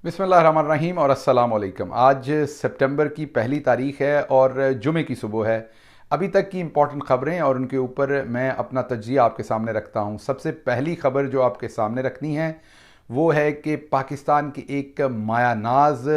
बिस्मिल्लाहिर्रहमानिर्रहीम और अस्सलाम वालेकुम। आज सितंबर की पहली तारीख है और जुमे की सुबह है। अभी तक की इम्पॉर्टेंट ख़बरें और उनके ऊपर मैं अपना तज्ज़िया आपके सामने रखता हूँ। सबसे पहली ख़बर जो आपके सामने रखनी है वो है कि पाकिस्तान की एक माया नाज,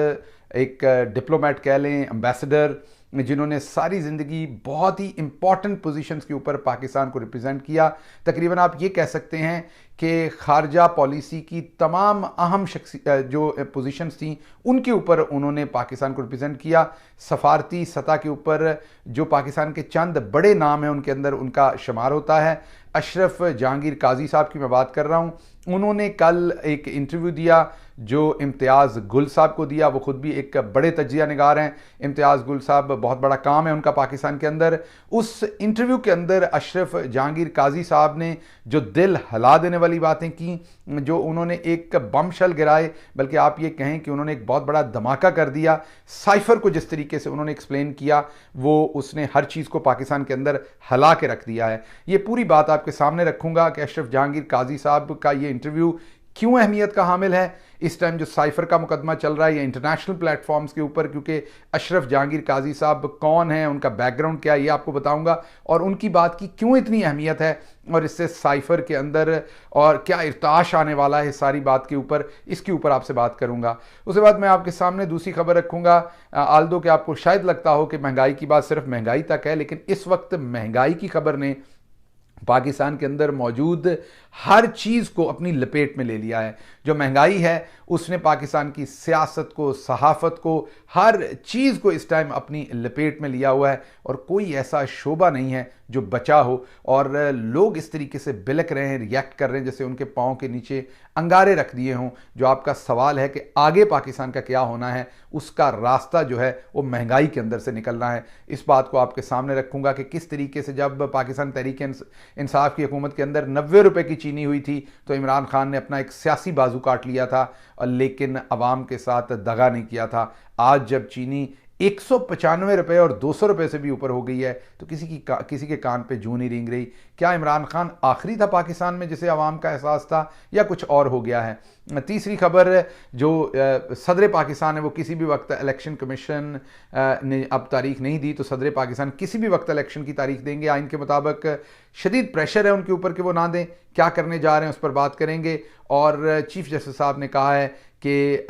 एक डिप्लोमेट कह लें, एम्बेसडर, जिन्होंने सारी ज़िंदगी बहुत ही इम्पॉर्टेंट पोजीशंस के ऊपर पाकिस्तान को रिप्रेजेंट किया। तकरीबन आप ये कह सकते हैं कि खारजा पॉलिसी की तमाम अहम जो पोजीशंस थी उनके ऊपर उन्होंने पाकिस्तान को रिप्रेजेंट किया। सफारती सतह के ऊपर जो पाकिस्तान के चंद बड़े नाम हैं उनके अंदर उनका शुमार होता है। अशरफ जहांगीर काजी साहब की मैं बात कर रहा हूँ। उन्होंने कल एक इंटरव्यू दिया जो इम्तियाज़ गुल साहब को दिया। वो खुद भी एक बड़े तजिया निगार हैं। इम्तियाज़ गुल साहब, बहुत बड़ा काम है उनका पाकिस्तान के अंदर। उस इंटरव्यू के अंदर अशरफ जहांगीर काजी साहब ने जो दिल हिला देने वाली बातें की, जो उन्होंने एक बमशल गिराए, बल्कि आप ये कहें कि उन्होंने एक बहुत बड़ा धमाका कर दिया। साइफर को जिस तरीके से उन्होंने एक्सप्लेन किया वो उसने हर चीज़ को पाकिस्तान के अंदर हिला के रख दिया है। ये पूरी बात आपके सामने रखूंगा कि अशरफ जहांगीर काजी साहब का ये इंटरव्यू क्यों अहमियत का हामिल है इस टाइम जो साइफर का मुकदमा चल रहा है या इंटरनेशनल प्लेटफॉर्म्स के ऊपर, क्योंकि अशरफ जहांगीर काजी साहब कौन है, उनका बैकग्राउंड क्या है, ये आपको बताऊंगा और उनकी बात की क्यों इतनी अहमियत है और इससे साइफर के अंदर और क्या इर्ताश आने वाला है सारी बात के ऊपर, इसके ऊपर आपसे बात करूंगा। उसके बाद मैं आपके सामने दूसरी खबर रखूंगा। आल्दो कि आपको शायद लगता हो कि महंगाई की बात सिर्फ महंगाई तक है, लेकिन इस वक्त महंगाई की खबर ने पाकिस्तान के अंदर मौजूद हर चीज़ को अपनी लपेट में ले लिया है। जो महंगाई है उसने पाकिस्तान की सियासत को, सहाफ़त को, हर चीज़ को इस टाइम अपनी लपेट में लिया हुआ है और कोई ऐसा शोबा नहीं है जो बचा हो। और लोग इस तरीके से बिलक रहे हैं, रिएक्ट कर रहे हैं जैसे उनके पाँव के नीचे अंगारे रख दिए हों। जो आपका सवाल है कि आगे पाकिस्तान का क्या होना है, उसका रास्ता जो है वो महंगाई के अंदर से निकलना है। इस बात को आपके सामने रखूंगा कि किस तरीके से जब पाकिस्तान तहरीक इंसाफ की हुकूमत के अंदर 90 रुपए की चीनी हुई थी तो इमरान खान ने अपना एक सियासी बाजू काट लिया था, लेकिन अवाम के साथ दगा नहीं किया था। आज जब चीनी 195 रुपए और 200 रुपए से भी ऊपर हो गई है तो किसी के कान पे जूं नहीं रेंग रही। क्या इमरान खान आखिरी था पाकिस्तान में जिसे अवाम का एहसास था या कुछ और हो गया है? तीसरी खबर जो सदर पाकिस्तान है वो किसी भी वक्त इलेक्शन कमीशन ने अब तारीख नहीं दी तो सदर पाकिस्तान किसी भी वक्त इलेक्शन की तारीख देंगे। आइन के मुताबिक शदीद प्रेशर है उनके ऊपर कि वो ना दें। क्या करने जा रहे हैं उस पर बात करेंगे। और चीफ जस्टिस साहब ने कहा है कि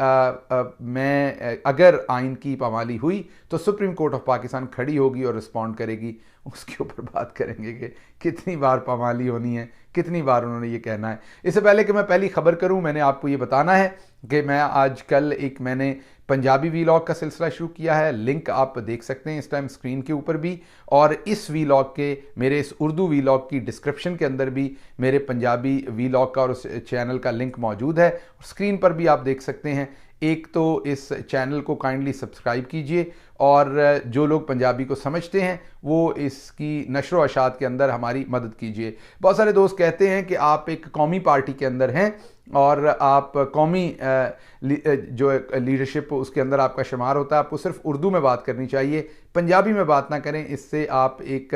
मैं अगर आइन की पामाली हुई तो सुप्रीम कोर्ट ऑफ पाकिस्तान खड़ी होगी और रिस्पॉन्ड करेगी। उसके ऊपर बात करेंगे कि कितनी बार पामाली होनी है, कितनी बार उन्होंने ये कहना है। इससे पहले कि मैं पहली खबर करूं, मैंने आपको ये बताना है कि मैं आज कल मैंने पंजाबी वीलॉग का सिलसिला शुरू किया है। लिंक आप देख सकते हैं इस टाइम स्क्रीन के ऊपर भी, और इस वीलॉग के, मेरे इस उर्दू वीलॉग की डिस्क्रिप्शन के अंदर भी मेरे पंजाबी वीलॉग का और उस चैनल का लिंक मौजूद है। स्क्रीन पर भी आप देख सकते हैं। एक तो इस चैनल को काइंडली सब्सक्राइब कीजिए और जो लोग पंजाबी को समझते हैं वो इसकी नशर व अशात के अंदर हमारी मदद कीजिए। बहुत सारे दोस्त कहते हैं कि आप एक कौमी पार्टी के अंदर हैं और आप कौमी जो लीडरशिप उसके अंदर आपका शुमार होता है, आपको सिर्फ उर्दू में बात करनी चाहिए, पंजाबी में बात ना करें। इससे आप एक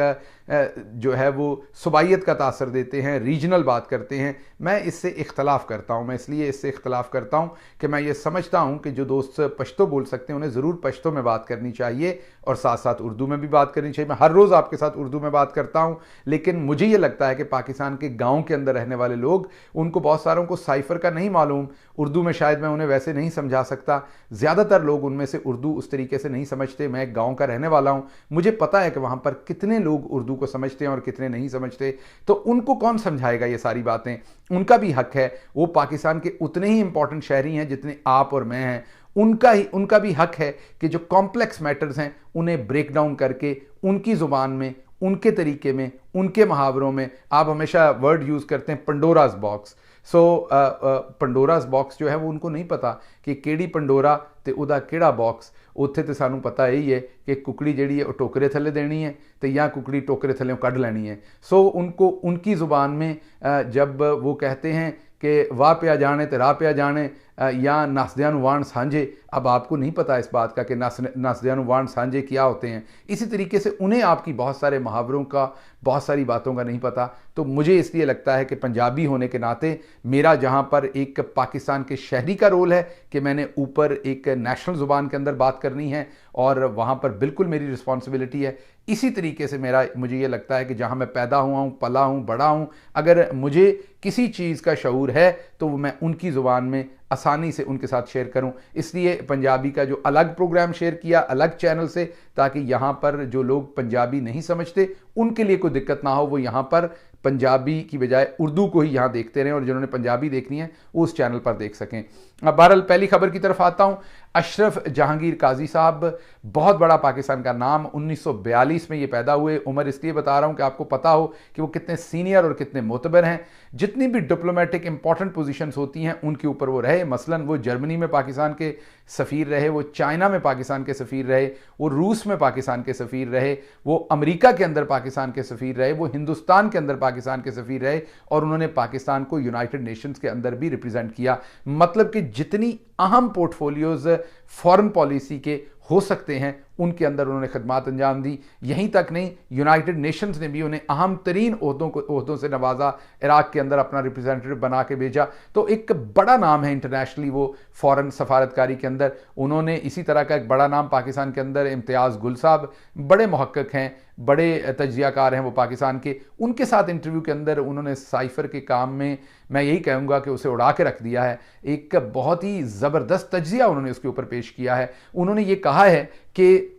जो है वो सुबाइयत का तासर देते हैं, रीजनल बात करते हैं। मैं इससे इख्तलाफ करता हूँ। मैं इसलिए इससे इख्तलाफ करता हूँ कि मैं ये समझता हूँ कि जो दोस्त पश्तो बोल सकते हैं उन्हें ज़रूर पश्तो में बात करनी चाहिए और साथ साथ उर्दू में भी बात करनी चाहिए। मैं हर रोज़ आपके साथ उर्दू में बात करता हूँ, लेकिन मुझे ये लगता है कि पाकिस्तान के गाँव के अंदर रहने वाले लोग, उनको बहुत सारों को साइफर का नहीं मालूम। उर्दू में शायद मैं उन्हें वैसे नहीं समझा सकता। ज़्यादातर लोग उनमें से उर्दू उस तरीके से नहीं समझते। मैं एक गाँव का रहने वाला हूँ, मुझे पता है कि वहाँ पर कितने लोग उर्दू को समझते हैं और कितने नहीं समझते। तो उनको कौन समझाएगा ये सारी बातें? उनका भी हक है, वो पाकिस्तान के उतने ही इंपॉर्टेंट शहरी हैं जितने आप और मैं हैं। उनका भी हक है कि जो कॉम्प्लेक्स मैटर्स हैं उन्हें ब्रेक डाउन करके उनकी ज़ुबान में, उनके तरीके में, उनके मुहावरों में। आप हमेशा वर्ड यूज़ करते हैं पंडोराज बॉक्स। पंडोराज बॉक्स जो है वो उनको नहीं पता कि केड़ी पंडोरा ते उदा केड़ा बॉक्स। उत्थे तो सानू पता यही है कि कुकड़ी जड़ी है वो टोकरे थले देनी है तो या कुकड़ी टोकरे थले कढ़ लेनी है। उनको उनकी ज़ुबान में जब वो कहते हैं कि वाह पे आ जाने तो राह पे आ जाने, या नसदियां वाण सांझे, अब आपको नहीं पता इस बात का कि नसदियां वाण सांझे क्या होते हैं। इसी तरीके से उन्हें आपकी बहुत सारे मुहावरों का, बहुत सारी बातों का नहीं पता। तो मुझे इसलिए लगता है कि पंजाबी होने के नाते मेरा जहाँ पर एक पाकिस्तान के शहरी का रोल है कि मैंने ऊपर एक नेशनल ज़ुबान के अंदर बात करनी है और वहाँ पर बिल्कुल मेरी रिस्पॉन्सिबिलिटी है। इसी तरीके से मुझे ये लगता है कि जहाँ मैं पैदा हुआ हूँ, पला हूँ, बड़ा हूँ, अगर मुझे किसी चीज़ का शऊर है तो मैं उनकी ज़ुबान में आसानी से उनके साथ शेयर करूं। इसलिए पंजाबी का जो अलग प्रोग्राम शेयर किया अलग चैनल से, ताकि यहाँ पर जो लोग पंजाबी नहीं समझते उनके लिए कोई दिक्कत ना हो, वो यहाँ पर पंजाबी की बजाय उर्दू को ही यहाँ देखते रहें और जिन्होंने पंजाबी देखनी है वो उस चैनल पर देख सकें। अब बहरहाल पहली खबर की तरफ आता हूँ। अशरफ जहांगीर काजी साहब, बहुत बड़ा पाकिस्तान का नाम, 1942 में ये पैदा हुए। उम्र इसलिए बता रहा हूँ कि आपको पता हो कि वो कितने सीनियर और कितने मोतबर हैं। जितनी भी डिप्लोमेटिक इंपॉर्टेंट पोजीशंस होती हैं उनके ऊपर वो रहे। मसलन वो जर्मनी में पाकिस्तान के सफ़ीर रहे, वो चाइना में पाकिस्तान के सफ़ीर रहे, वो रूस में पाकिस्तान के सफ़ीर रहे, वो अमेरिका के अंदर पाकिस्तान के सफ़ीर रहे, वो हिंदुस्तान के अंदर पाकिस्तान के सफ़ीर रहे और उन्होंने पाकिस्तान को यूनाइटेड नेशंस के अंदर भी रिप्रेजेंट किया। मतलब कि जितनी अहम पोर्टफोलियोज फॉरेन पॉलिसी के हो सकते हैं उनके अंदर उन्होंने खदमात अंजाम दी। यहीं तक नहीं, यूनाइटेड नेशंस ने भी उन्हें अहम तरीन ओहदों से नवाजा, इराक के अंदर अपना रिप्रेजेंटेटिव बना के भेजा। तो एक बड़ा नाम है इंटरनेशनली वो फॉरेन सफारतकारी के अंदर। उन्होंने इसी तरह का एक बड़ा नाम पाकिस्तान के अंदर, इम्तियाज़ गुल साहब, बड़े मुहक्किक हैं, बड़े तज्जियाकार हैं वो पाकिस्तान के। उनके साथ इंटरव्यू के अंदर उन्होंने साइफर के काम में, मैं यही कहूँगा कि उसे उड़ा के रख दिया है। एक बहुत ही ज़बरदस्त तज्जिया उन्होंने उसके ऊपर पेश किया है। उन्होंने ये कहा है कि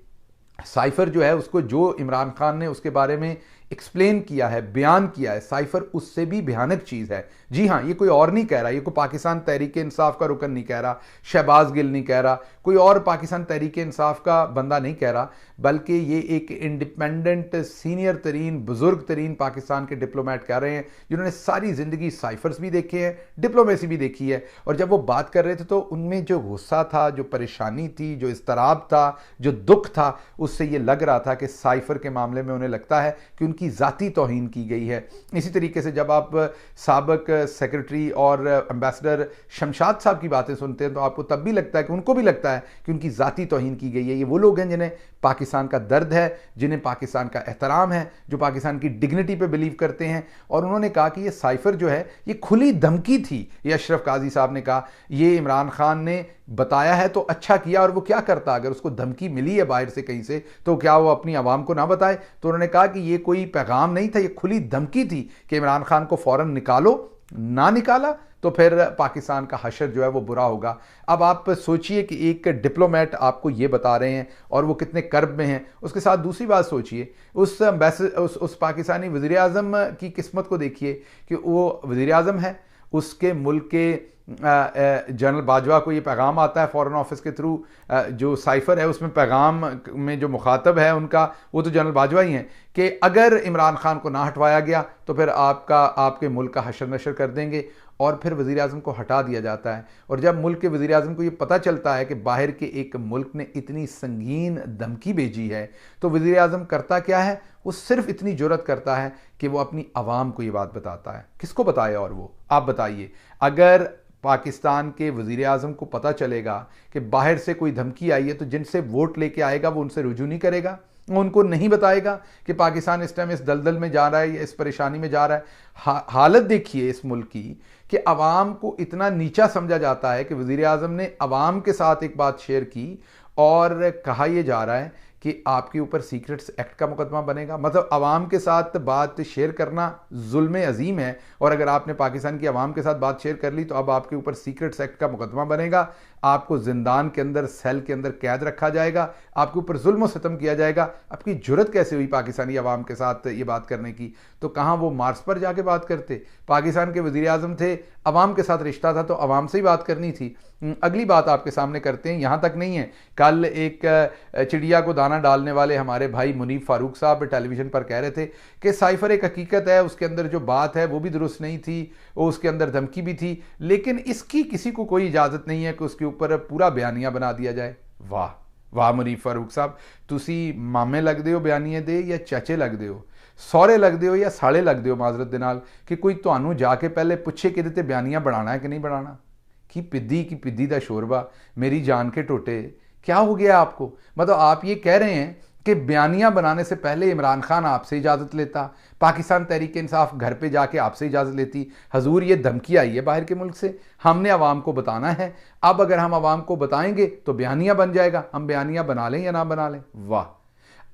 साइफर जो है उसको, जो इमरान खान ने उसके बारे में एक्सप्लेन किया है, बयान किया है, साइफर उससे भी भयानक चीज़ है। जी हाँ, ये कोई और नहीं कह रहा, ये कोई पाकिस्तान तहरीक इंसाफ का रुकन नहीं कह रहा, शहबाज गिल नहीं कह रहा, कोई और पाकिस्तान तहरीक इंसाफ का बंदा नहीं कह रहा, बल्कि ये एक इंडिपेंडेंट सीनियर तरीन, बुजुर्ग तरीन पाकिस्तान के डिप्लोमेट कह रहे हैं, जिन्होंने सारी ज़िंदगी साइफर्स भी देखे हैं, डिप्लोमेसी भी देखी है। और जब वो बात कर रहे थे तो उनमें जो गुस्सा था, जो परेशानी थी, जो इस्तराब था, जो दुख था, उससे ये लग रहा था कि साइफर के मामले में उन्हें लगता है कि उनकी ज़ाती तौहीन की गई है। इसी तरीके से जब आप साबिक सेक्रेटरी और एम्बेसडर शमशाद साहब की बातें सुनते हैं तो आपको तब भी लगता है कि उनको भी लगता है कि उनकी ज़ाती तौहीन की गई है। ये वो लोग हैं जिन्हें पाकिस्तान का दर्द है, जिन्हें पाकिस्तान का एहतराम है, जो पाकिस्तान की डिग्निटी पे बिलीव करते हैं। और उन्होंने कहा कि ये साइफर जो है ये खुली धमकी थी। ये अशरफ काजी साहब ने कहा ये इमरान खान ने बताया है तो अच्छा किया, और वो क्या करता अगर उसको धमकी मिली है बाहर से कहीं से, तो क्या वो अपनी आवाम को ना बताए। तो उन्होंने कहा कि ये कोई पैगाम नहीं था, ये खुली धमकी थी कि इमरान खान को फौरन निकालो, ना निकाला तो फिर पाकिस्तान का हशर जो है वो बुरा होगा। अब आप सोचिए कि एक डिप्लोमेट आपको ये बता रहे हैं और वो कितने कर्ब में हैं। उसके साथ दूसरी बात सोचिए, उस पाकिस्तानी वज़ीर आज़म की किस्मत को देखिए कि वो वज़ीर आज़म है, उसके मुल्क के जनरल बाजवा को ये पैगाम आता है फॉरेन ऑफिस के थ्रू। जो साइफर है उसमें पैगाम में जो मुखातब है उनका, वो तो जनरल बाजवा ही हैं कि अगर इमरान खान को ना हटवाया गया तो फिर आपके मुल्क का हशर नशर कर देंगे। और फिर वज़ीर आज़म को हटा दिया जाता है। और जब मुल्क के वज़ीर आज़म को ये पता चलता है कि बाहर के एक मुल्क ने इतनी संगीन धमकी भेजी है, तो वज़ीर आज़म करता क्या है, वो सिर्फ इतनी जुर्रत करता है कि वो अपनी आवाम को ये बात बताता है। किसको बताए और वो, आप बताइए। अगर पाकिस्तान के वज़ीर आज़म को पता चलेगा कि बाहर से कोई धमकी आई है तो जिनसे वोट लेके आएगा वो उनसे रुजू नहीं करेगा, वो उनको नहीं बताएगा कि पाकिस्तान इस टाइम इस दलदल में जा रहा है या इस परेशानी में जा रहा है। हालत देखिए इस मुल्क की कि अवाम को इतना नीचा समझा जाता है कि वज़ीर आज़म ने अवाम के साथ एक बात शेयर की और कहा यह जा रहा है कि आपके ऊपर सीक्रेट्स एक्ट का मुकदमा बनेगा। मतलब अवाम के साथ बात शेयर करना जुल्म अजीम है, और अगर आपने पाकिस्तान की अवाम के साथ बात शेयर कर ली तो अब आपके ऊपर सीक्रेट्स एक्ट का मुकदमा बनेगा, आपको जिंदान के अंदर, सेल के अंदर कैद रखा जाएगा, आपके ऊपर जुल्म सितम किया जाएगा। आपकी जुर्रत कैसे हुई पाकिस्तानी अवाम के साथ ये बात करने की? तो कहाँ वो मार्स पर जाके बात करते? पाकिस्तान के वज़ीर आज़म थे, अवाम के साथ रिश्ता था तो अवाम से ही बात करनी थी। अगली बात आपके सामने करते हैं, यहाँ तक नहीं है। कल एक चिड़िया को दाना डालने वाले हमारे भाई मुनीफ फारूक साहब टेलीविज़न पर कह रहे थे कि साइफर एक हकीकत है, उसके अंदर जो बात है वो भी दुरुस्त नहीं थी, वो उसके अंदर धमकी भी थी, लेकिन इसकी किसी को कोई इजाज़त नहीं है कि उसके ऊपर पूरा बयानिया बना दिया जाए। वाह वाह मुनीफ फारूक साहब, तुसी मामे लगते हो बयानिए दे या चाचे लगते हो, सौरे लगते हो या साले लगते हो, माजरत दे नाल, कि कोई तुहानू जाके पहले पुछे कि बयानिया बनाना है कि नहीं बनाना। कि पिद्दी की पिद्दी दा शोरबा, मेरी जान के टोटे, क्या हो गया आपको? मतलब आप ये कह रहे हैं कि बयानियां बनाने से पहले इमरान खान आपसे इजाज़त लेता, पाकिस्तान तहरीक इंसाफ घर पे जाके आपसे इजाज़त लेती। हजूर ये धमकी आई है बाहर के मुल्क से, हमने अवाम को बताना है। अब अगर हम अवाम को बताएंगे तो बयानियां बन जाएगा, हम बयानियां बना लें या ना बना लें। वाह,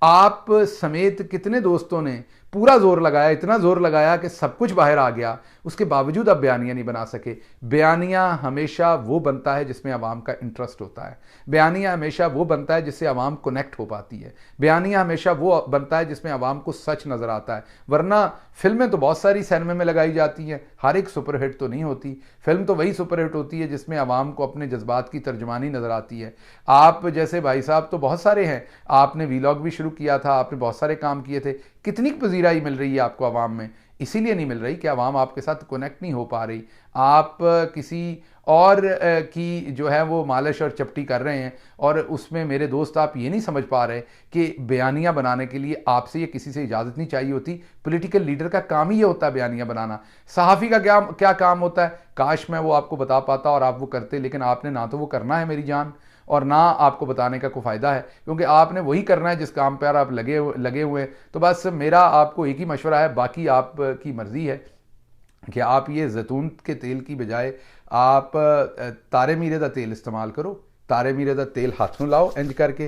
आप समेत कितने दोस्तों ने पूरा जोर लगाया, इतना जोर लगाया कि सब कुछ बाहर आ गया, उसके बावजूद आप बयानियां नहीं बना सके। बयानियां हमेशा वो बनता है जिसमें अवाम का इंटरेस्ट होता है, बयानियां हमेशा वो बनता है जिससे अवाम कनेक्ट हो पाती है, बयानियां हमेशा वो बनता है जिसमें अवाम को सच नजर आता है। वरना फिल्में तो बहुत सारी सिनेमा में लगाई जाती हैं, हर एक सुपरहिट तो नहीं होती। फिल्म तो वही सुपरहिट होती है जिसमें अवाम को अपने जज्बात की तर्जमानी नजर आती है। आप जैसे भाई साहब तो बहुत सारे हैं, आपने वीलॉग भी शुरू किया था, आपने बहुत सारे काम किए थे, कितनी पजीराई मिल रही है आपको अवाम में? इसीलिए नहीं मिल रही कि अवाम आपके साथ कनेक्ट नहीं हो पा रही। आप किसी और की जो है वो मालिश और चपटी कर रहे हैं, और उसमें मेरे दोस्त आप ये नहीं समझ पा रहे कि बयानियां बनाने के लिए आपसे या किसी से इजाज़त नहीं चाहिए होती। पॉलिटिकल लीडर का काम ही ये होता है बयानियां बनाना। सहाफ़ी का क्या क्या काम होता है? काश मैं वो आपको बता पाता और आप वो करते, लेकिन आपने ना तो वो करना है मेरी जान, और ना आपको बताने का कोई फ़ायदा है, क्योंकि आपने वही करना है जिस काम पर आप लगे हुए हैं। तो बस मेरा आपको एक ही मशवरा है, बाकी आपकी मर्ज़ी है कि आप ये जैतून के तेल की बजाय आप तारे मीरे का तेल इस्तेमाल करो। तारे मीरे का तेल हाथों लाओ इंज करके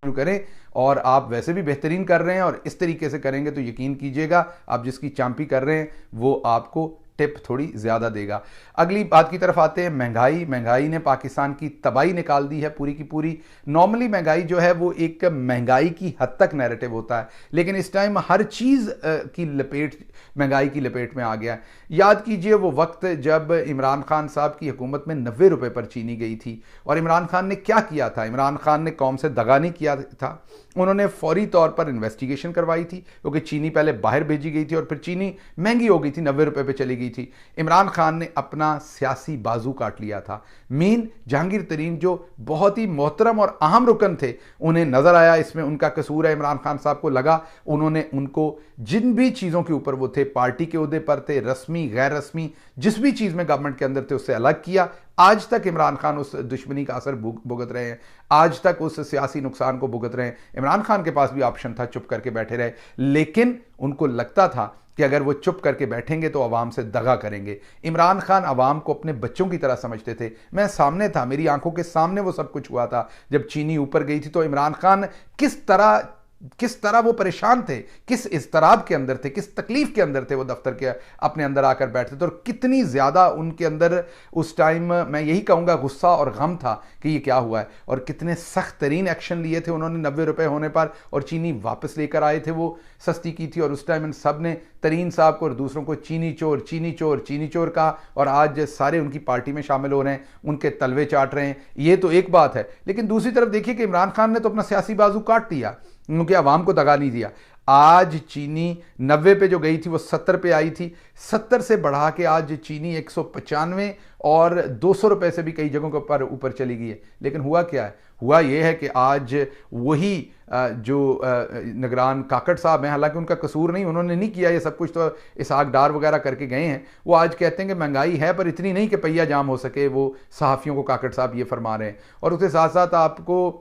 करें, और आप वैसे भी बेहतरीन कर रहे हैं, और इस तरीके से करेंगे तो यकीन कीजिएगा आप जिसकी चांपी कर रहे हैं वो आपको टिप थोड़ी ज़्यादा देगा। अगली बात की तरफ आते हैं। महंगाई ने पाकिस्तान की तबाही निकाल दी है पूरी की पूरी। नॉर्मली महंगाई जो है वो एक महंगाई की हद तक नैरेटिव होता है, लेकिन इस टाइम हर चीज़ की लपेट महंगाई की लपेट में आ गया है। याद कीजिए वो वक्त जब इमरान खान साहब की हुकूमत में 90 रुपये पर चीनी गई थी, और इमरान खान ने क्या किया था? इमरान खान ने कौम से दगा नहीं किया था, उन्होंने फौरी तौर पर इन्वेस्टिगेशन करवाई थी, क्योंकि चीनी पहले बाहर भेजी गई थी और फिर चीनी महंगी हो गई थी, 90 रुपये पे चली गई थी। इमरान खान ने अपना सियासी बाजू काट लिया था। मीन जहांगीर तरीन जो बहुत ही मोहतरम और अहम रुकन थे, उन्हें नजर आया इसमें उनका कसूर है। इमरान खान साहब को लगा, उन्होंने उनको जिन भी चीज़ों के ऊपर वो थे, पार्टी के ओहदे पर थे, रस्मी गैर रस्मी जिस भी चीज़ में गवर्नमेंट के अंदर थे, उससे अलग किया। आज तक इमरान खान उस दुश्मनी का असर भुगत रहे हैं, आज तक उस सियासी नुकसान को भुगत रहे हैं। इमरान खान के पास भी ऑप्शन था चुप करके बैठे रहे, लेकिन उनको लगता था कि अगर वो चुप करके बैठेंगे तो अवाम से दगा करेंगे। इमरान खान अवाम को अपने बच्चों की तरह समझते थे। मैं सामने था, मेरी आंखों के सामने वो सब कुछ हुआ था। जब चीनी ऊपर गई थी तो इमरान खान किस तरह वो परेशान थे, किस इज़्तिराब के अंदर थे, किस तकलीफ के अंदर थे, वो दफ्तर के अपने अंदर आकर बैठते थे, और कितनी ज़्यादा उनके अंदर उस टाइम मैं यही कहूँगा गुस्सा और गम था कि ये क्या हुआ है। और कितने सख्त तरीन एक्शन लिए थे उन्होंने 90 रुपये होने पर, और चीनी वापस लेकर आए थे, वो सस्ती की थी। और उस टाइम इन सब ने तरीन साहब को और दूसरों को चीनी चोर चीनी चोर चीनी चोर कहा, और आज सारे उनकी पार्टी में शामिल हो रहे हैं, उनके तलवे चाट रहे हैं। ये तो एक बात है, लेकिन दूसरी तरफ देखिए कि इमरान खान ने तो अपना सियासी बाजू काट लिया, क्योंकि अवाम को दगा नहीं दिया। आज चीनी 90 पे जो गई थी वो 70 पे आई थी, 70 से बढ़ा के आज चीनी 195 और 200 रुपए से भी कई जगहों पर ऊपर चली गई है। लेकिन हुआ क्या है? हुआ ये है कि आज वही जो निगरान काकड़ साहब हैं, हालांकि उनका कसूर नहीं, उन्होंने नहीं किया ये सब कुछ, तो इसहाक डार वगैरह करके गए हैं, वो आज कहते हैं कि महंगाई है पर इतनी नहीं कि पहिया जाम हो सके। वो सहाफ़ियों को काकड़ साहब ये फरमा रहे हैं। और उसके साथ साथ आपको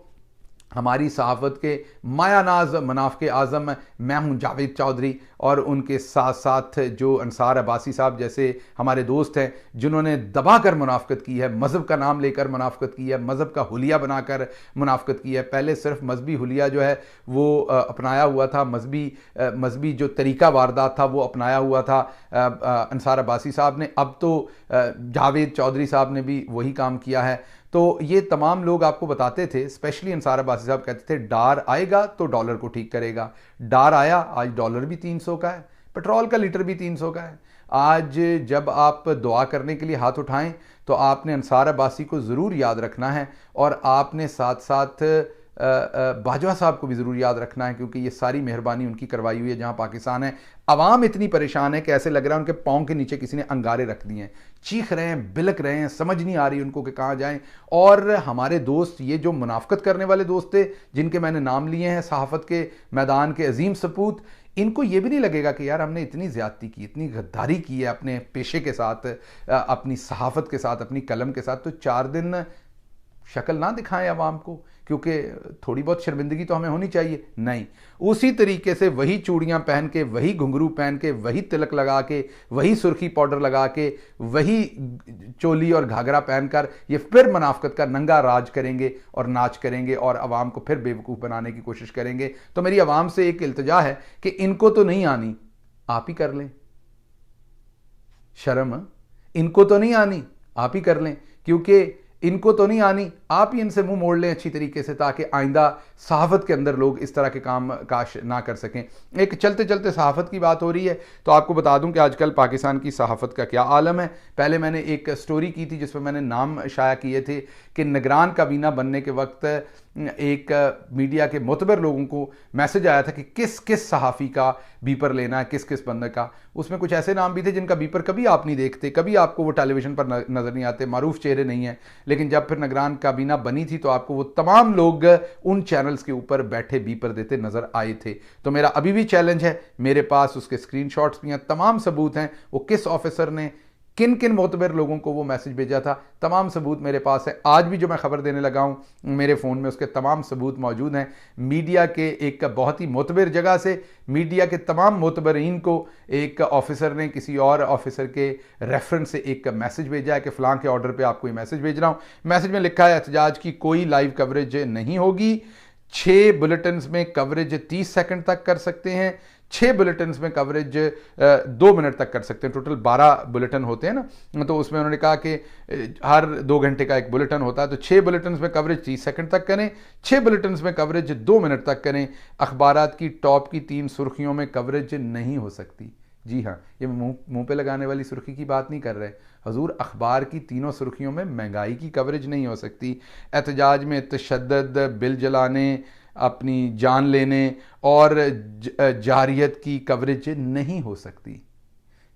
हमारी सहाफ़त के मायानाज मुनाफ़िक़ आज़म मैं हूँ जावेद चौधरी, और उनके साथ साथ जो अंसार अब्बासी साहब जैसे हमारे दोस्त हैं, जिन्होंने दबा कर मुनाफ़िक़त की है, मज़हब का नाम लेकर मुनाफ़िक़त की है, मज़हब का हुलिया बनाकर मुनाफ़िक़त की है। पहले सिर्फ मजहबी हुलिया जो है वो अपनाया हुआ था, मजहबी जो तरीक़ा वारदात था वो अपनाया हुआ था अंसार अब्बासी साहब ने। अब तो जावेद चौधरी साहब ने भी वही काम किया है। तो ये तमाम लोग आपको बताते थे, स्पेशली अंसार अब्बासी साहब कहते थे डार आएगा तो डॉलर को ठीक करेगा। डार आया, आज डॉलर भी 300 का है, पेट्रोल का लीटर भी 300 का है। आज जब आप दुआ करने के लिए हाथ उठाएं तो आपने अंसार अब्बासी को ज़रूर याद रखना है, और आपने साथ साथ बाजवा साहब को भी ज़रूर याद रखना है, क्योंकि ये सारी मेहरबानी उनकी करवाई हुई है। जहाँ पाकिस्तान है, अवाम इतनी परेशान है कि ऐसे लग रहा है उनके पाँव के नीचे किसी ने अंगारे रख दिए हैं, चीख रहे हैं, बिलक रहे हैं, समझ नहीं आ रही उनको कि कहाँ जाएं। और हमारे दोस्त, ये जो मुनाफ़िक़त करने वाले दोस्त थे जिनके मैंने नाम लिए हैं, सहाफ़त के मैदान के अजीम सपूत, इनको ये भी नहीं लगेगा कि यार हमने इतनी ज़्यादती की, इतनी गद्दारी की है अपने पेशे के साथ, अपनी सहाफ़त के साथ, अपनी कलम के साथ, तो 4 दिन शक्ल ना दिखाएं आवाम को, क्योंकि थोड़ी बहुत शर्मिंदगी तो हमें होनी चाहिए। नहीं, उसी तरीके से वही चूड़ियाँ पहन के, वही घुंघरू पहन के, वही तिलक लगा के, वही सुर्खी पाउडर लगा के, वही चोली और घाघरा पहनकर ये फिर मुनाफिकत का नंगा राज करेंगे और नाच करेंगे और आवाम को फिर बेवकूफ़ बनाने की कोशिश करेंगे। तो मेरी आवाम से एक इल्तिजा है कि इनको तो नहीं आनी, आप ही कर लें। शर्म इनको तो नहीं आनी, आप ही कर लें, क्योंकि इनको तो नहीं आनी, आप ही इनसे मुंह मोड़ लें अच्छी तरीके से, ताकि आइंदा सहाफ़त के अंदर लोग इस तरह के काम काश ना कर सकें। एक चलते चलते सहाफ़त की बात हो रही है, तो आपको बता दूं कि आजकल पाकिस्तान की सहाफ़त का क्या आलम है। पहले मैंने एक स्टोरी की थी जिसमें मैंने नाम शाया किए थे कि निगरान काबीना बनने के वक्त एक मीडिया के मोतबर लोगों को मैसेज आया था कि किस किस सहाफ़ी का बीपर लेना है, किस किस बंदे का। उसमें कुछ ऐसे नाम भी थे जिनका बीपर कभी आप नहीं देखते, कभी आपको वो टेलीविज़न पर नज़र नहीं आते, मारूफ चेहरे नहीं हैं, लेकिन जब फिर निगरान काबीना बनी थी तो आपको वो तमाम लोग उन चैनल्स के ऊपर बैठे बीपर देते नज़र आए थे। तो मेरा अभी भी चैलेंज है, मेरे पास उसके स्क्रीनशॉट्स भी हैं, तमाम सबूत हैं, वो किस ऑफिसर ने किन किन मोतबर लोगों को वो मैसेज भेजा था, तमाम सबूत मेरे पास है। आज भी जो मैं खबर देने लगा हूँ मेरे फ़ोन में उसके तमाम सबूत मौजूद हैं। मीडिया के एक बहुत ही मोतबर जगह से, मीडिया के तमाम मोतबरीन को एक ऑफिसर ने किसी और ऑफिसर के रेफरेंस से एक मैसेज भेजा है कि फ़लाँ के ऑर्डर पर आपको ये मैसेज भेज रहा हूँ। मैसेज में लिखा है एहतजाज की कोई लाइव कवरेज नहीं होगी, 6 बुलेटिन्स में कवरेज 30 सेकंड तक कर सकते हैं, 6 बुलेटिन्स में कवरेज 2 मिनट तक कर सकते हैं। टोटल 12 बुलेटिन होते हैं ना, तो उसमें उन्होंने कहा कि हर 2 घंटे का एक बुलेटिन होता है, तो 6 बुलेटिन्स में कवरेज 30 सेकंड तक करें, 6 बुलेटिन्स में कवरेज 2 मिनट तक करें। अखबारात की टॉप की 3 सुर्खियों में कवरेज नहीं हो सकती। जी हाँ, ये मुंह पे लगाने वाली सुर्खी की बात नहीं कर रहे हजूर, अखबार की तीनों सुर्खियों में महंगाई की कवरेज नहीं हो सकती। एहतजाज में तशद्दुद, बिल जलाने, अपनी जान लेने और जारियत की कवरेज नहीं हो सकती।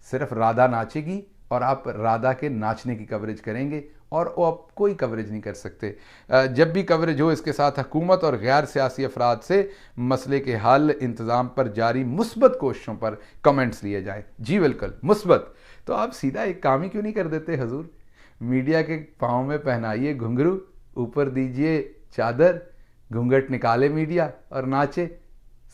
सिर्फ राधा नाचेगी और आप राधा के नाचने की कवरेज करेंगे और वो आप कोई कवरेज नहीं कर सकते। जब भी कवरेज हो, इसके साथ हुकूमत और गैर सियासी अफराद से मसले के हल इंतज़ाम पर जारी मुस्बत कोशिशों पर कमेंट्स लिए जाएँ। जी बिल्कुल मुस्बत। तो आप सीधा एक काम ही क्यों नहीं कर देते हजूर, मीडिया के पाँव में पहनाइए घुंघरू, ऊपर दीजिए चादर, घूंघट निकाले मीडिया और नाचे,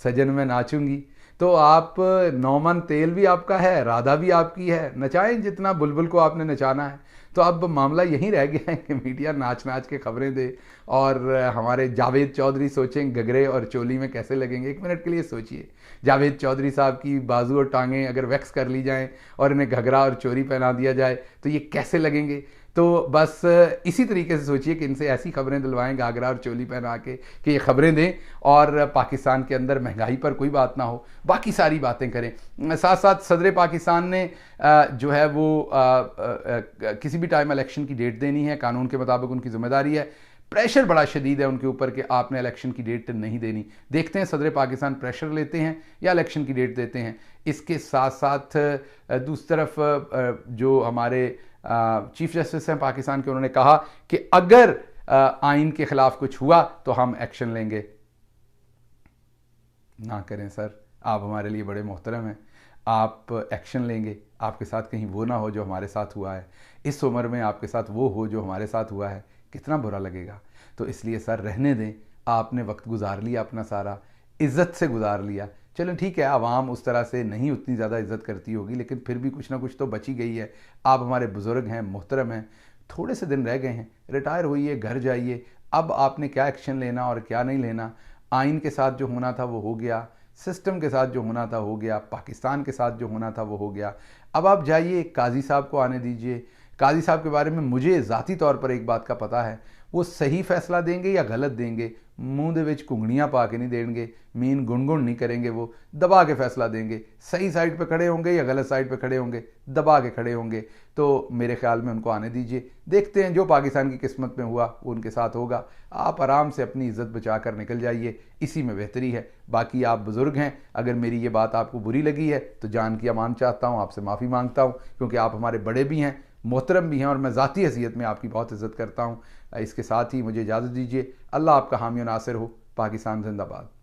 सजन में नाचूंगी। तो आप नौमन तेल भी आपका है, राधा भी आपकी है, नचाएं जितना बुलबुल को आपने नचाना है। तो अब मामला यहीं रह गया है कि मीडिया नाच नाच के खबरें दे और हमारे जावेद चौधरी सोचें घगरे और चोली में कैसे लगेंगे। एक मिनट के लिए सोचिए, जावेद चौधरी साहब की बाजू और टांगें अगर वैक्स कर ली जाएं और इन्हें घगरा और चोरी पहना दिया जाए तो ये कैसे लगेंगे। तो बस इसी तरीके से सोचिए कि इनसे ऐसी खबरें दिलवाएं घाघरा और चोली पहना के कि ये खबरें दें और पाकिस्तान के अंदर महंगाई पर कोई बात ना हो, बाकी सारी बातें करें। साथ साथ सदर पाकिस्तान ने जो है वो किसी भी टाइम इलेक्शन की डेट देनी है, कानून के मुताबिक उनकी जिम्मेदारी है। प्रेशर बड़ा शदीद है उनके ऊपर कि आपने इलेक्शन की डेट नहीं देनी। देखते हैं सदर पाकिस्तान प्रेशर लेते हैं या इलेक्शन की डेट देते हैं। इसके साथ साथ दूसरी तरफ जो हमारे चीफ जस्टिस हैं पाकिस्तान के, उन्होंने कहा कि अगर आइन के खिलाफ कुछ हुआ तो हम एक्शन लेंगे। ना करें सर, आप हमारे लिए बड़े मोहतरम हैं, आप एक्शन लेंगे, आपके साथ कहीं वो ना हो जो हमारे साथ हुआ है। इस उम्र में आपके साथ वो हो जो हमारे साथ हुआ है, कितना बुरा लगेगा। तो इसलिए सर रहने दें, आपने वक्त गुजार लिया अपना सारा, इज़्ज़त से गुजार लिया। चलो ठीक है, आवाम उस तरह से नहीं उतनी ज़्यादा इज़्ज़त करती होगी, लेकिन फिर भी कुछ ना कुछ तो बची गई है। आप हमारे बुज़ुर्ग हैं, मोहतरम हैं, थोड़े से दिन रह गए हैं, रिटायर होइए, घर जाइए। अब आपने क्या एक्शन लेना और क्या नहीं लेना, आइन के साथ जो होना था वो हो गया, सिस्टम के साथ जो होना था हो गया, पाकिस्तान के साथ जो होना था वो हो गया। अब आप जाइए, काजी साहब को आने दीजिए। काजी साहब के बारे में मुझे ज़ाती तौर पर एक बात का पता है, वो सही फैसला देंगे या गलत देंगे, मूँह दे विच घुंगड़ियाँ पा के नहीं देंगे, मीन गुनगुन नहीं करेंगे, वो दबा के फैसला देंगे। सही साइड पे खड़े होंगे या गलत साइड पे खड़े होंगे, दबा के खड़े होंगे। तो मेरे ख्याल में उनको आने दीजिए, देखते हैं जो पाकिस्तान की किस्मत में हुआ वो उनके साथ होगा। आप आराम से अपनी इज़्ज़त बचा कर निकल जाइए, इसी में बेहतरी है। बाकी आप बुज़ुर्ग हैं, अगर मेरी ये बात आपको बुरी लगी है तो जान की अमान चाहता हूँ, आपसे माफ़ी मांगता हूँ, क्योंकि आप हमारे बड़े भी हैं, मोहतरम भी हैं और मैं ज़ाती हैसियत में आपकी बहुत इज़्ज़त करता हूँ। इसके साथ ही मुझे इजाज़त दीजिए। अल्लाह आपका हामी और नासिर हो। पाकिस्तान जिंदाबाद।